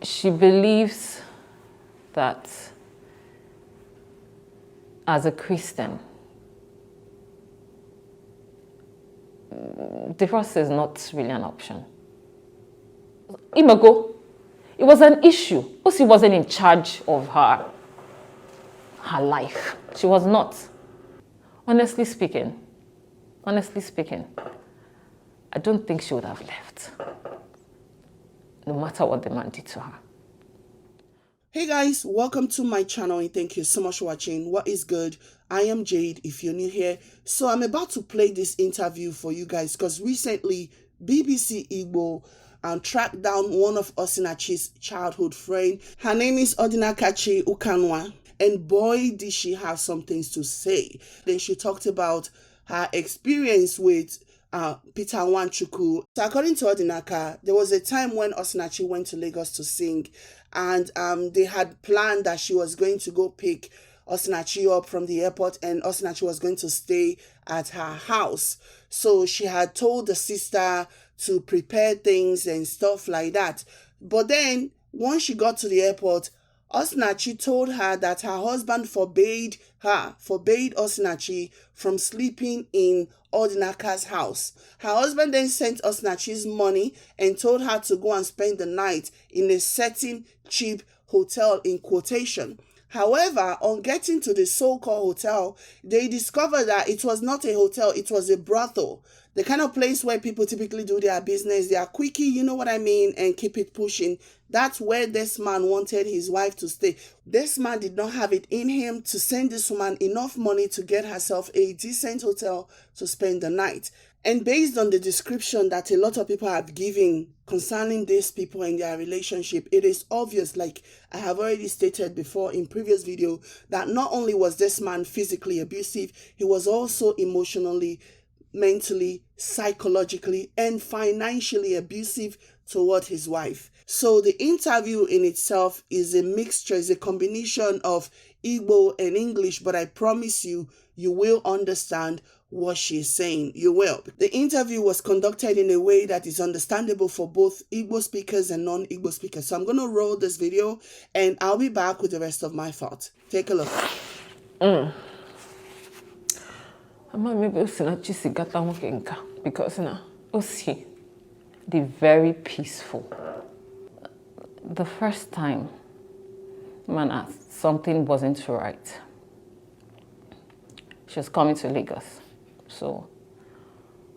she believes that as a Christian, divorce is not really an option. Imago, it was an issue. Osi wasn't in charge of her life. She was not. Honestly speaking, I don't think she would have left, no matter what the man did to her. Hey guys, welcome to my channel and thank you so much for watching. What is good? I am Jade if you're new here. So I'm about to play this interview for you guys because recently BBC Igbo tracked down one of Osinachi's childhood friend. Her name is Osinachi Ukanwa, and boy did she have some things to say. Then she talked about her experience with Peter Nwachukwu. So according to Odinaka, there was a time when Osinachi went to Lagos to sing, and they had planned that she was going to go pick Osinachi up from the airport and Osinachi was going to stay at her house. So she had told the sister to prepare things and stuff like that. But then once she got to the airport, Osinachi told her that her husband forbade Osinachi from sleeping in Odinaka's house. Her husband then sent Osinachi's money and told her to go and spend the night in a certain cheap hotel in quotation. However, on getting to the so-called hotel, they discovered that it was not a hotel, it was a brothel. The kind of place where people typically do their business. They are quickie, you know what I mean, and keep it pushing. That's where this man wanted his wife to stay. This man did not have it in him to send this woman enough money to get herself a decent hotel to spend the night. And based on the description that a lot of people have given concerning these people and their relationship, it is obvious, like I have already stated before in previous video, that not only was this man physically abusive, he was also emotionally, mentally, psychologically, and financially abusive toward his wife. So the interview in itself is a mixture, is a combination of Igbo and English, but I promise you, you will understand what she's saying. You will. The interview was conducted in a way that is understandable for both Igbo speakers and non-Igbo speakers. So I'm going to roll this video and I'll be back with the rest of my thoughts. Take a look. Because Osi, the very peaceful. The first time, man, something wasn't right. She was coming to Lagos. So,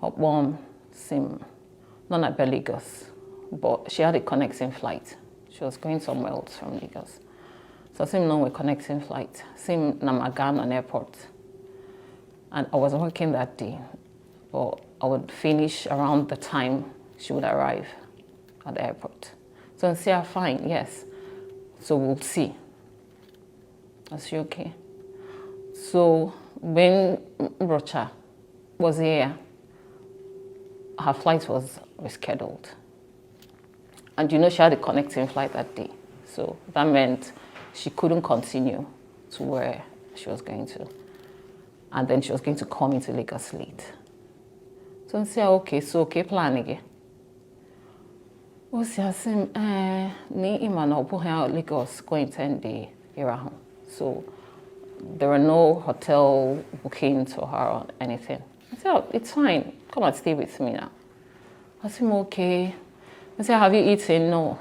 her mom seemed not at Lagos, but she had a connecting flight. She was going somewhere else from Lagos. So, same no connecting flight. Same Namagan on airport. And I was working that day, but I would finish around the time she would arrive at the airport. So I say, fine, yes. So we'll see. Is she okay? So when Rocha was here, her flight was rescheduled. And you know she had a connecting flight that day. So that meant she couldn't continue to where she was going to. And then she was going to come into Lagos late. So I say, okay, so okay, plan again. Lagos going 10 days around. So there were no hotel bookings for her or anything. I said, oh, it's fine. Come and stay with me now. I said, okay. I said, have you eaten? No.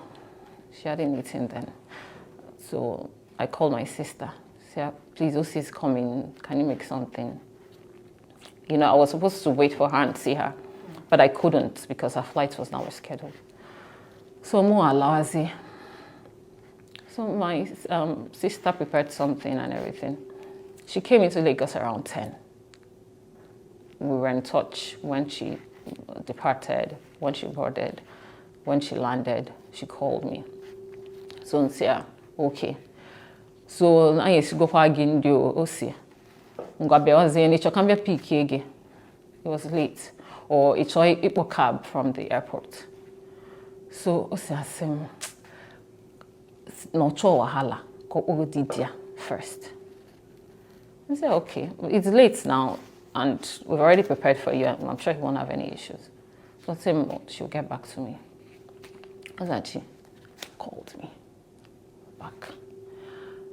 She hadn't eaten then. So I called my sister. I said, please, Osi's coming. Can you make something? You know, I was supposed to wait for her and see her, but I couldn't because her flight was now rescheduled. So So my sister prepared something and everything. She came into Lagos around 10. We were in touch when she departed, when she boarded, when she landed. She called me. So I said, okay. So I used to go for a Gindio Osi. It was late, or it's a cab from the airport. So Osi asked no wahala go Didia first. I said, okay, it's late now and we've already prepared for you. I'm sure he won't have any issues. So I said, she'll get back to me. Osinachi called me.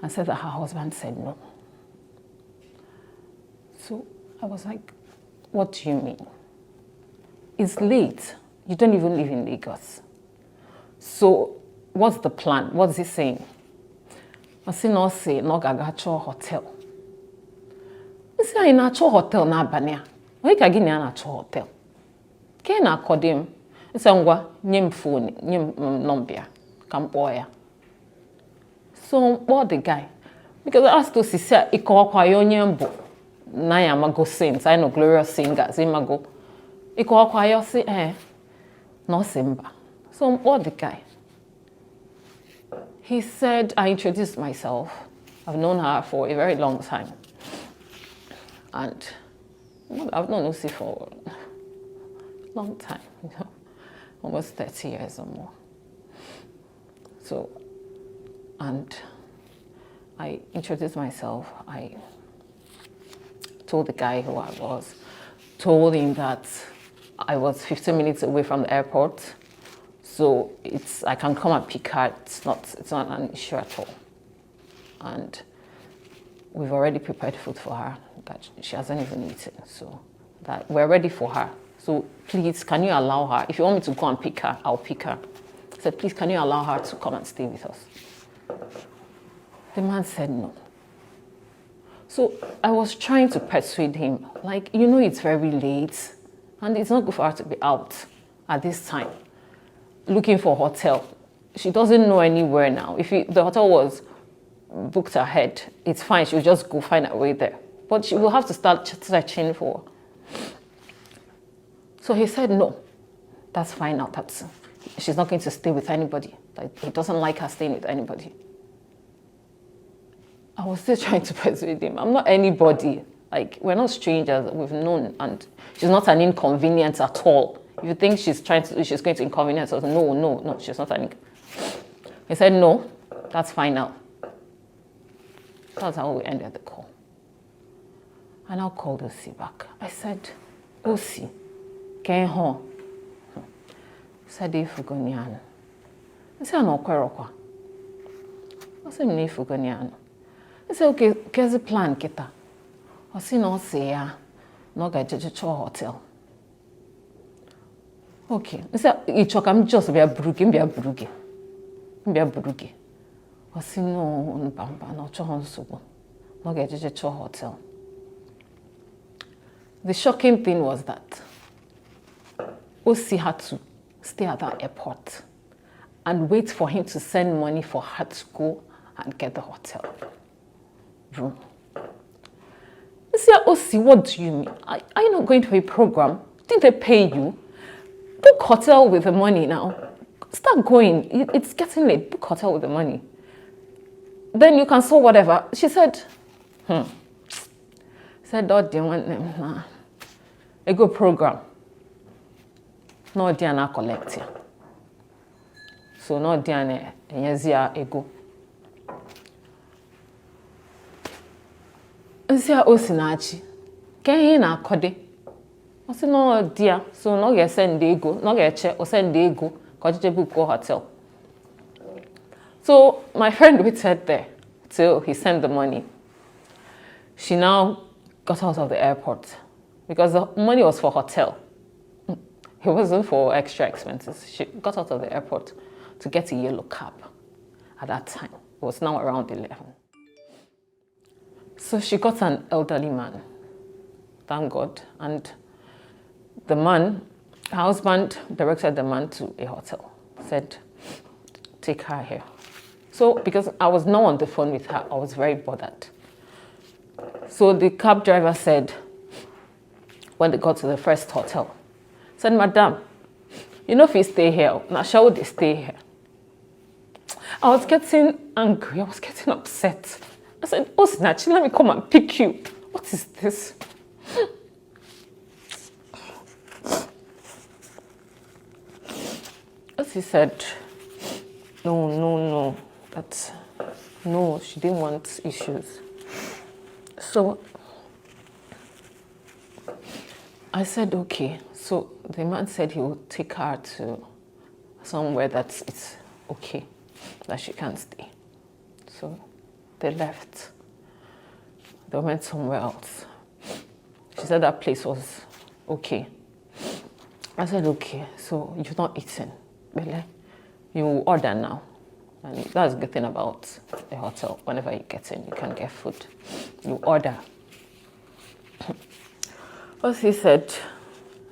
and said that her husband said no. So I was like, what do you mean? It's late. You don't even live in Lagos. So what's the plan? What's he saying? I say no gaga cho hotel. I say I na cho hotel na abania. Why ka gini na cho hotel? Ke na akodim. I say ngwa nyem phone, nyem number. Kam boya. So what the guy? Because I asked to see say iko kwa yo nyembo. Na ya mago saints, I know glorious singers, imago. Iko kwa yo say no simba. So what the guy? He said, I introduced myself. I've known her for a very long time. And I've known Lucy for a long time, almost 30 years or more. So, and I introduced myself. I told the guy who I was, told him that I was 15 minutes away from the airport. So I can come and pick her. It's not an issue at all. And we've already prepared food for her that she hasn't even eaten. So that we're ready for her. So please, can you allow her? If you want me to go and pick her, I'll pick her. I said, please, can you allow her to come and stay with us? The man said no. So I was trying to persuade him, like, it's very late and it's not good for her to be out at this time, looking for a hotel. She doesn't know anywhere now. If the hotel was booked ahead, it's fine. She'll just go find her way there. But she will have to start searching for. So he said, no, that's fine now. She's not going to stay with anybody. He doesn't like her staying with anybody. I was still trying to persuade him. I'm not anybody. Like, we're not strangers. We've known. And she's not an inconvenience at all. If you think she's going to inconvenience us, no, she's not an. He said, no, that's fine now. That's how we ended the call. And I called Osi back. I said, Osi, can you said, Ifugoniano. I said, no, Kwerokwa. I said, no, Ifugoniano. I said, okay, here's the plan, Kita. I said, no, say, no, get to the hotel. Okay. I said, I'm just be a brugi. I said, no, no, no, get to the hotel. The shocking thing was that Osi had to stay at that airport and wait for him to send money for her to go and get the hotel room. I said, Osi, what do you mean? Are you not going to a program? Didn't they pay you? Book hotel with the money now. Start going. It's getting late. Book hotel with the money. Then you can sell whatever. She said, said, oh, do you want them? Nah. A good program. No, Diana collect here. So no Diana Yazia ego. Nsia Osinachi. Can you na kode? I said no dear. So no get send ego. No get check or send ego. Cause you book go hotel. So my friend waited there till he sent the money. She now got out of the airport because the money was for hotel. It wasn't for extra expenses. She got out of the airport to get a yellow cab at that time. It was now around 11. So she got an elderly man, thank God. And the man, her husband, directed the man to a hotel, said, take her here. So because I was now on the phone with her, I was very bothered. So the cab driver said, when they got to the first hotel, said, Madam, you know if you stay here, now shall they stay here? I was getting angry, I was getting upset. I said, Osinachi, let me come and pick you. What is this? As he said, no, no, she didn't want issues. So I said, okay. So the man said he would take her to somewhere that it's okay, that she can stay. So They left. They went somewhere else. She said that place was okay. I said, okay, so you've not eaten. Really? You order now. And that's the good thing about a hotel. Whenever you get in, you can get food. You order. He said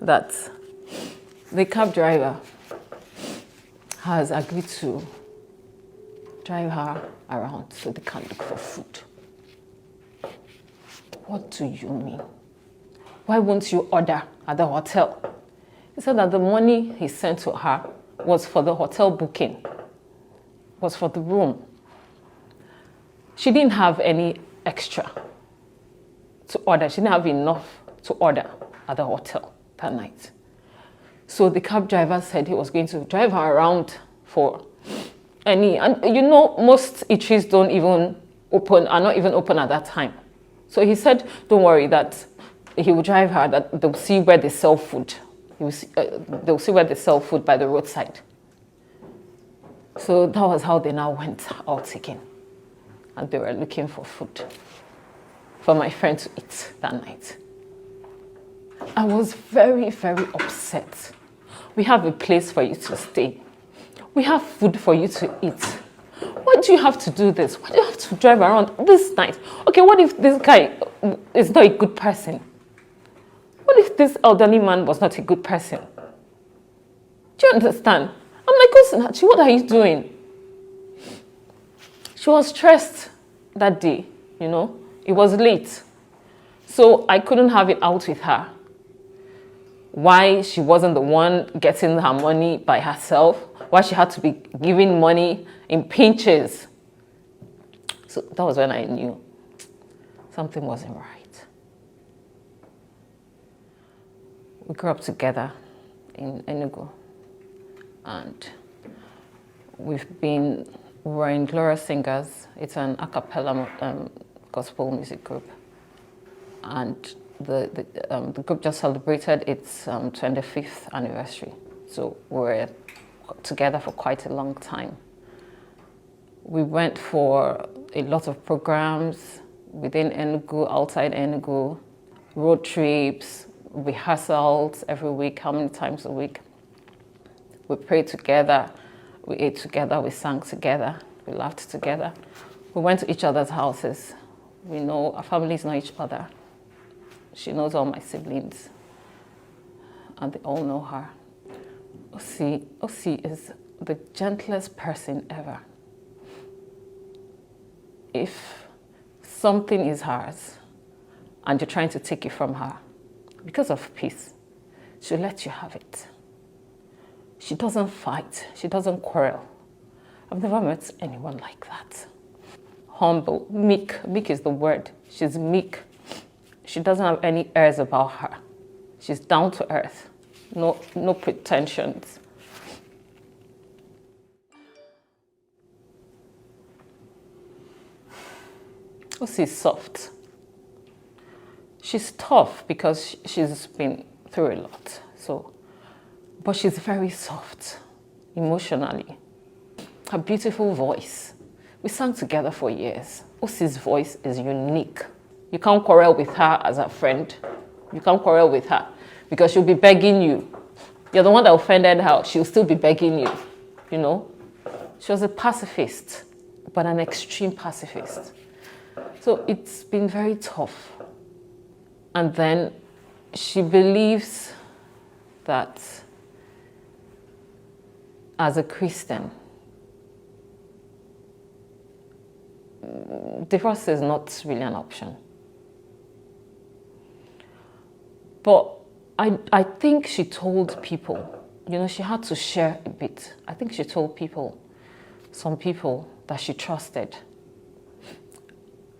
that the cab driver has agreed to drive her around so they can look for food. What do you mean? Why won't you order at the hotel? He said that the money he sent to her was for the hotel booking, was for the room. She didn't have any extra to order. She didn't have enough to order at the hotel that night. So the cab driver said he was going to drive her around for any, and you know, most eateries don't even open, are not even open at that time. So he said, don't worry, that he will drive her, that they'll see where they sell food. They'll see where they sell food by the roadside. So that was how they now went out again. And they were looking for food for my friend to eat that night. I was very, very upset. We have a place for you to stay. We have food for you to eat. Why do you have to do this? Why do you have to drive around this night? Okay, what if this guy is not a good person? What if this elderly man was not a good person? Do you understand? I'm like, Osinachi, what are you doing? She was stressed that day, you know. It was late. So I couldn't have it out with her. Why she wasn't the one getting her money by herself. Why she had to be giving money in pinches. So that was when I knew something wasn't right. We grew up together in Enugu. And we were in Glorious Singers. It's an a cappella gospel music group. And the group just celebrated its 25th anniversary. So we were together for quite a long time. We went for a lot of programs within Enugu, outside Enugu, road trips, rehearsals every week, how many times a week. We prayed together, we ate together, we sang together, we laughed together. We went to each other's houses. We know, our families know each other. She knows all my siblings, and they all know her. Osi is the gentlest person ever. If something is hers, and you're trying to take it from her, because of peace, she'll let you have it. She doesn't fight. She doesn't quarrel. I've never met anyone like that. Humble, meek. Meek is the word. She's meek. She doesn't have any airs about her. She's down to earth. No pretensions. She's soft. She's tough because she's been through a lot. But she's very soft, emotionally. Her beautiful voice. We sang together for years. Osi's voice is unique. You can't quarrel with her as a friend. You can't quarrel with her because she'll be begging you. You're the one that offended her. She'll still be begging you, you know. She was a pacifist, but an extreme pacifist. So it's been very tough. And then she believes that as a Christian, divorce is not really an option. But I think she told people, you know, she had to share a bit. I think she told people, some people that she trusted.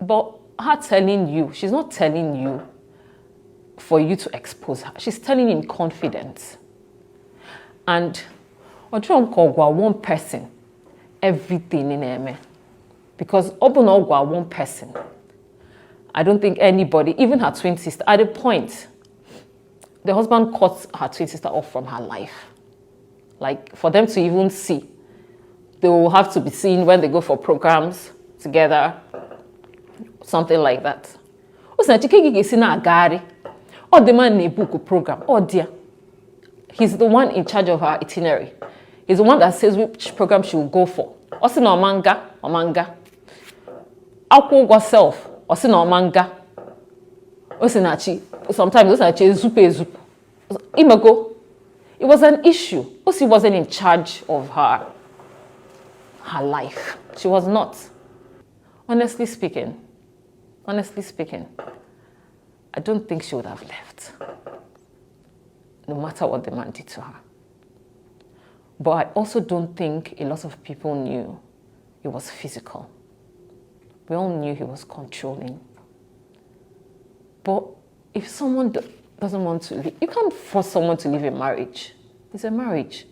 But her telling you, she's not telling you for you to expose her. She's telling you in confidence. And one person, everything in Eme. Because Obunogwa, one person. I don't think anybody, even her twin sister, at a point, the husband cut her twin sister off from her life. Like, for them to even see, they will have to be seen when they go for programs together, something like that. Osinachi kegi si na agari. Or the man in book program. Oh dear. He's the one in charge of her itinerary. He's the one that says which program she will go for. Osina omanga. Akwụgwọ self. Osina omanga. Osinachi. Sometimes Osinachi ezupu. Imago. It was an issue. Osi wasn't in charge of her life. She was not. Honestly speaking, I don't think she would have left, no matter what the man did to her. But I also don't think a lot of people knew it was physical. We all knew he was controlling. But if someone doesn't want to leave, you can't force someone to leave a marriage. It's a marriage.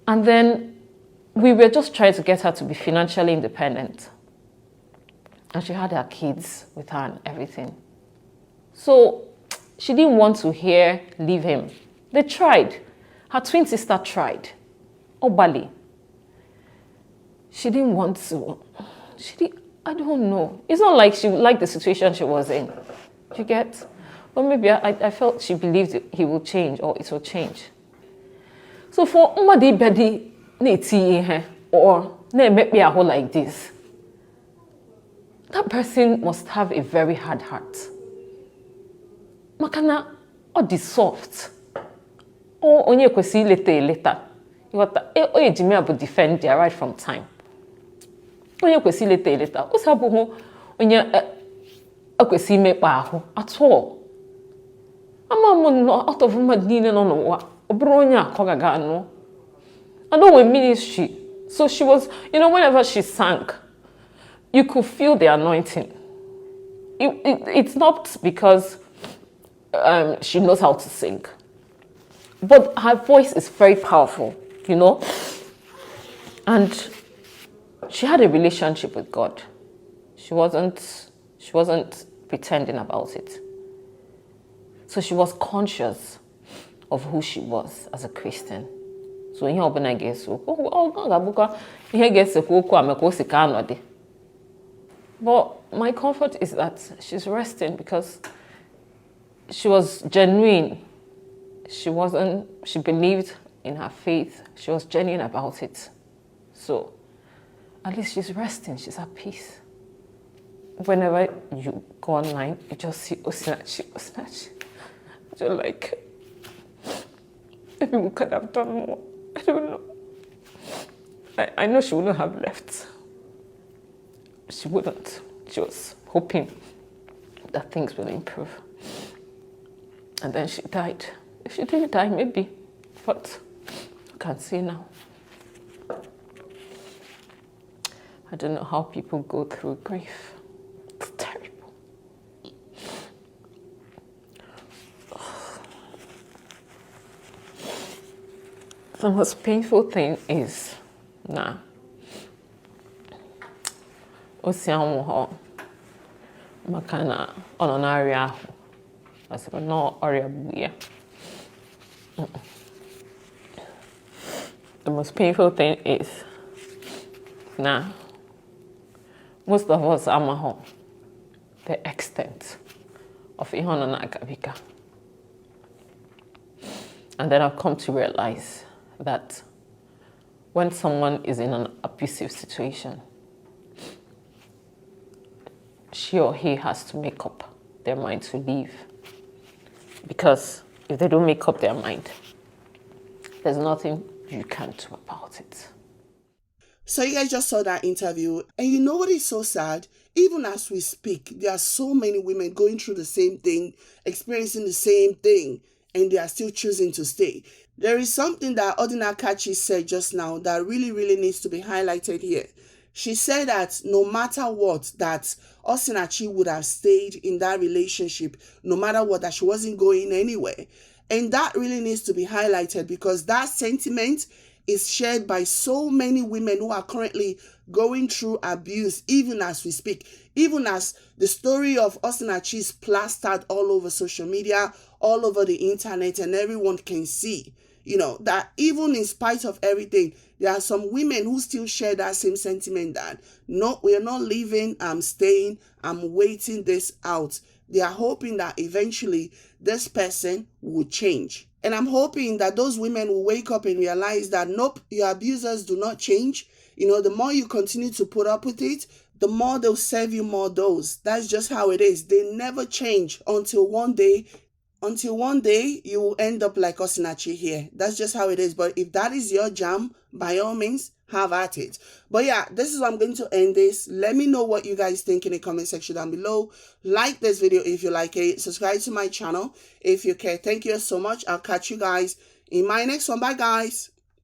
And then we were just trying to get her to be financially independent. And she had her kids with her and everything. So she didn't want to hear leave him. They tried. Her twin sister tried. Obali. She didn't want to. I don't know. It's not like she liked the situation she was in. You get? But maybe I felt she believed he will change or it will change. So for somebody bedi or make me a whole like this, that person must have a very hard heart. Makana or the soft. Or onye kwesi later. You got that Jimmy will defend their right from time. Onye kwesi later. Osabu onye kwesi make pa at all. Out of Madina no Obronya Kogagano. I know in ministry. So she was, whenever she sang, you could feel the anointing. It's not because she knows how to sing, but her voice is very powerful, and she had a relationship with God. She wasn't pretending about it. So she was conscious of who she was as a Christian. So ihe ọbụla ga-eso ga-abụkwa ihe ga-esekwa okwu a maka o si ka anọdị. But my comfort is that she's resting because she was genuine. She believed in her faith. She was genuine about it. So at least she's resting. She's at peace. Whenever you go online, you just see Osinachi. You're like, maybe we could have done more. I don't know. I know she wouldn't have left. She wouldn't. She was hoping that things will improve. And then she died. If she didn't die, maybe. But I can't see now. I don't know how people go through grief. It's terrible. The most painful thing is, Osinachi makana ononaria ahu. No area buya. The most painful thing is, most of us amaho the extent of ihonana agabika. And then I've come to realize that when someone is in an abusive situation, she or he has to make up their mind to leave. Because if they don't make up their mind, there's nothing you can do about it. So you guys just saw that interview, and you know what is so sad? Even as we speak, there are so many women going through the same thing, experiencing the same thing, and they are still choosing to stay. There is something that Osinachi said just now that really, really needs to be highlighted here. She said that no matter what, that Osinachi would have stayed in that relationship, no matter what, that she wasn't going anywhere. And that really needs to be highlighted because that sentiment is shared by so many women who are currently going through abuse, even as we speak, even as the story of Osinachi is plastered all over social media, all over the internet, and everyone can see. You know, that even in spite of everything, there are some women who still share that same sentiment that, no, we're not leaving, I'm staying, I'm waiting this out. They are hoping that eventually this person will change. And I'm hoping that those women will wake up and realize that, nope, your abusers do not change. You know, the more you continue to put up with it, the more they'll serve you more dose. That's just how it is. They never change until one day you will end up like Osinachi here. That's just how it is. But if that is your jam, by all means, have at it. But yeah, this is what I'm going to end this. Let me know what you guys think in the comment section down below. Like this video if you like it. Subscribe to my channel if you care. Thank you so much. I'll catch you guys in my next one. Bye, guys.